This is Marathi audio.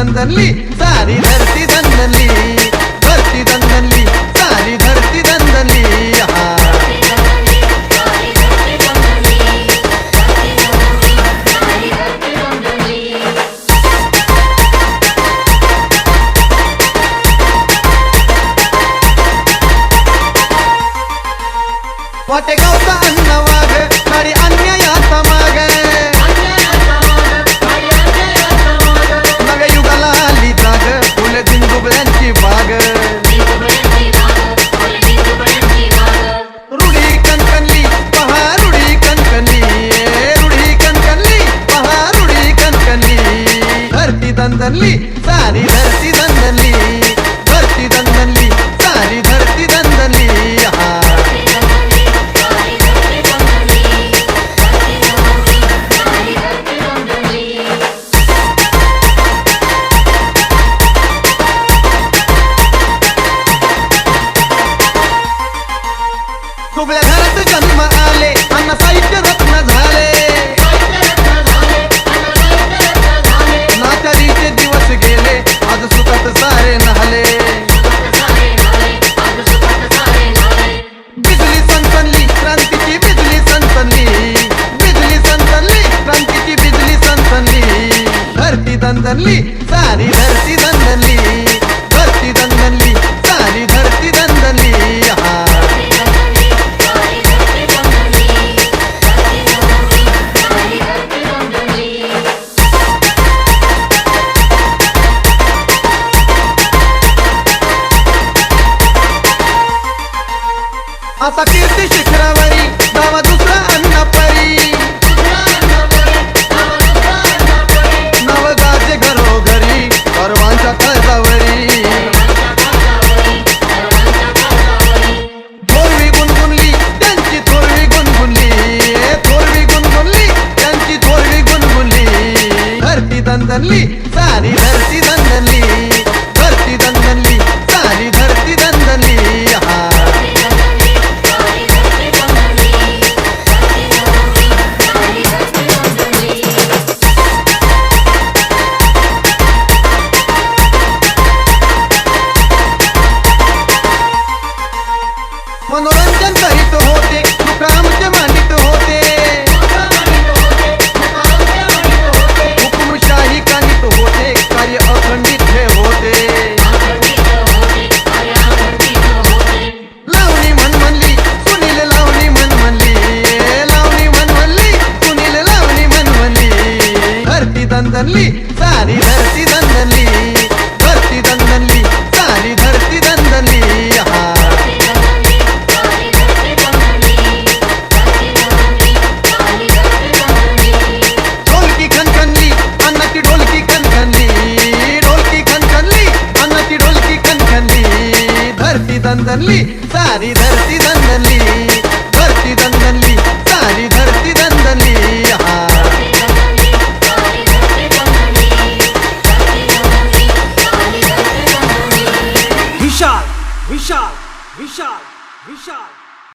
ದಂದಲ್ಲಿ ಸಾರಿ ಧರ್ತಿ ದಂದಲ್ಲಿ ಧರ್ತಿ ದಂದಲ್ಲಿ ಸಾರಿ ಧರ್ತಿ ದಂದಲ್ಲಿ वाटेगावचा अन्नवाग सारी अन्यायाचा माग नव्या युगाला आली जाग फुल दिंडुबळ्यांची बाग रुढी कणकणली पहा रुढी कणकणली रुढी कणकणली पहा रुढी कणकणली धरती दंदनली सारी धरती दंदनली धरती दंदनली सारी धरती दंदनली दुबळ्या घरात जन्म आले अण्णा साहित्य रत्न झाले नाचारीचे दिवस गेले आज सुखात सारे नहाले बिजली सनसनली क्रांतीची बिजली सनसनली बिजली सनसनली क्रांतीची बिजली सनसनली धरती दंदनली सारी धरती दंदनली धरती दंदनली सारी धरती दंदनली आता कीर्ती शिखरावरी दावा दुसरा अन्नपरी नव गाजे घरोघरी सर्वांच्या काळजावरी थोरवी गुणगुणली त्यांची थोरवी गुणगुणली थोरवी गुणगुणली त्यांची थोरवी गुणगुणली धरती दंदनली सारी धरती दंदनली धरती दंदनली सारी धरती दंदनली मनोरंजन करीत होते दुःखामचे मांडित होते हुकुमशाही कानित होते कार्य अखंडित हे होते लावणी मन म्हणली सुनील लावणी मन म्हणली लावणी मन म्हणली सुनील लावणी मन म्हणली धरती दंदनली सारी धरती दंदनली धरती दंदनली सारी धरती दंदनली दंदनली सारी धरती दंदनली धरती दंदनली सारी धरती दंदनली विशाल विशाल विशाल विशाल